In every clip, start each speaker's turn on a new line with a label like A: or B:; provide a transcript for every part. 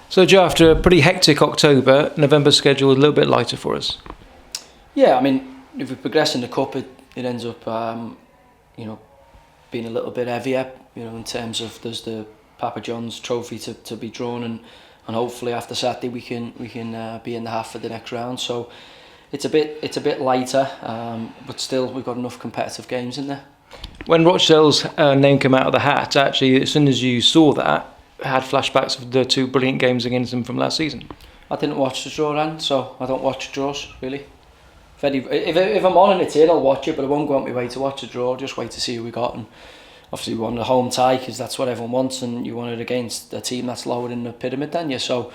A: So Joe, after a pretty hectic October, November's schedule is a little bit lighter for us.
B: Yeah, I mean, if we progress in the cup, it ends up, being a little bit heavier. In terms of there's the Papa John's trophy to be drawn, and hopefully after Saturday we can be in the half for the next round. So it's a bit lighter, but still we've got enough competitive games in there.
A: When Rochdale's name came out of the hat, actually, as soon as you saw that, had flashbacks of the two brilliant games against them from last season.
B: I didn't watch the draw, Ran, so I don't watch draws really. If I'm on and it's in, I'll watch it, but I won't go out my way to watch the draw. Just wait to see who we got, and obviously we want a home tie because that's what everyone wants, and you want it against a team that's lower in the pyramid than you. So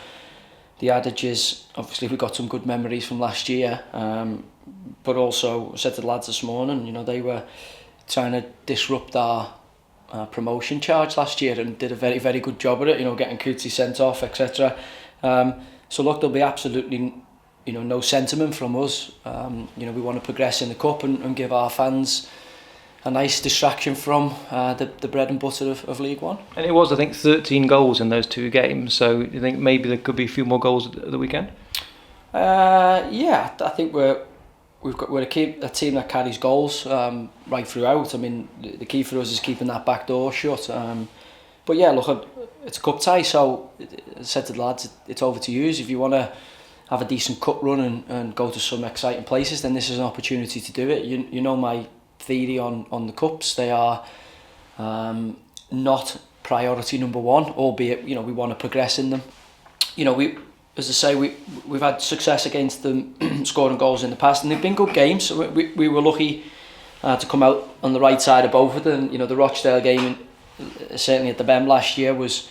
B: the adage is, obviously we got some good memories from last year, but also I said to the lads this morning, they were trying to disrupt our promotion charge last year and did a very, very good job at it, getting Coetzee sent off, etc. So look, there'll be absolutely no sentiment from us. We want to progress in the cup and give our fans a nice distraction from the bread and butter of League One.
A: And it was, I think, 13 goals in those two games, so you think maybe there could be a few more goals at the weekend?
B: Yeah, I think we're a team that carries goals right throughout. I mean, the key for us is keeping that back door shut. But yeah, look, it's a cup tie, so I said to the lads, it's over to you. If you want to have a decent cup run and go to some exciting places, then this is an opportunity to do it. You know my theory on the cups. They are not priority number one, albeit we want to progress in them. As I say, we've had success against them scoring goals in the past, and they've been good games. We were lucky to come out on the right side of both of them. The Rochdale game, certainly at the Bem last year, was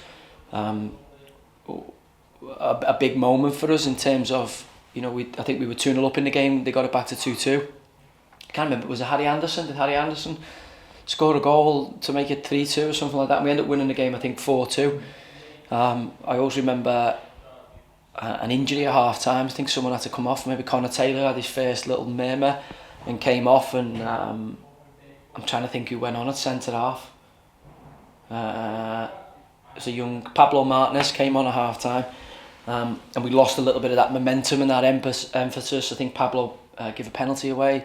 B: a big moment for us in terms of, I think we were 2-0 up in the game, they got it back to 2-2. I can't remember, was it Harry Anderson? Did Harry Anderson score a goal to make it 3-2 or something like that? And we ended up winning the game, I think, 4-2. I always remember an injury at half time. I think someone had to come off. Maybe Connor Taylor had his first little murmur and came off, and I'm trying to think who went on at centre half. It was a young Pablo Martinez came on at half time, and we lost a little bit of that momentum and that emphasis. I think Pablo gave a penalty away.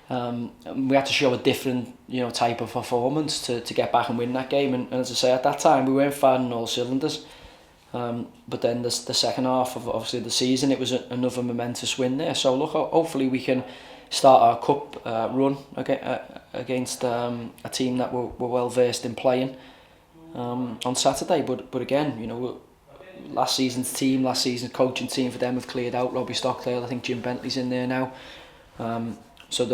B: We had to show a different type of performance to get back and win that game, and as I say, at that time we weren't firing all cylinders. But then the second half of obviously the season, it was another momentous win there. So look, hopefully we can start our cup run against a team that we're well versed in playing on Saturday. But again, last season's coaching team for them have cleared out. Robbie Stockdale, I think Jim Bentley's in there now. So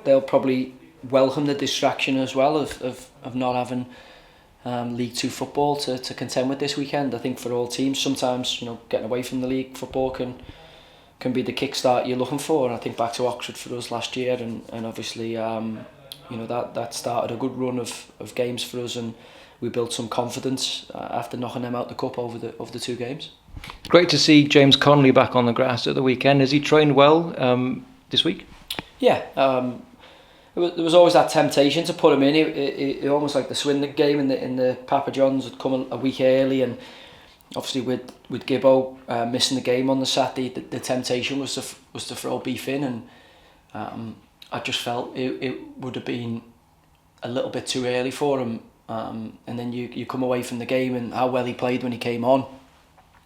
B: they'll probably welcome the distraction as well of not having League 2 football to contend with this weekend. I think for all teams, sometimes getting away from the league football can be the kickstart you're looking for. And I think back to Oxford for us last year, and obviously that started a good run of games for us, and we built some confidence after knocking them out the cup over the two games.
A: Great to see James Connolly back on the grass at the weekend. Has he trained well this week?
B: Yeah. There was always that temptation to put him in. It almost like the Swindon game in the Papa John's had come a week early, and obviously with Gibbo missing the game on the Saturday, the temptation was to throw Beef in, and I just felt it would have been a little bit too early for him. And then you come away from the game and how well he played when he came on.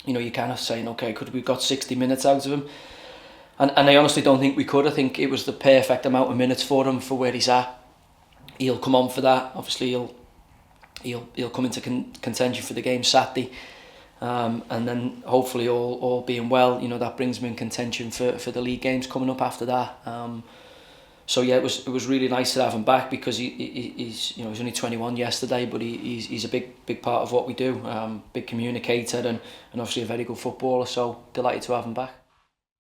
B: You're kind of saying, okay, could we got 60 minutes out of him? And I honestly don't think we could. I think it was the perfect amount of minutes for him for where he's at. He'll come on for that. Obviously, he'll come into contention for the game Saturday, and then hopefully all being well, that brings him in contention for the league games coming up after that. So yeah, it was really nice to have him back because he's he's only 21 yesterday, but he's a big part of what we do. Big communicator and obviously a very good footballer. So delighted to have him back.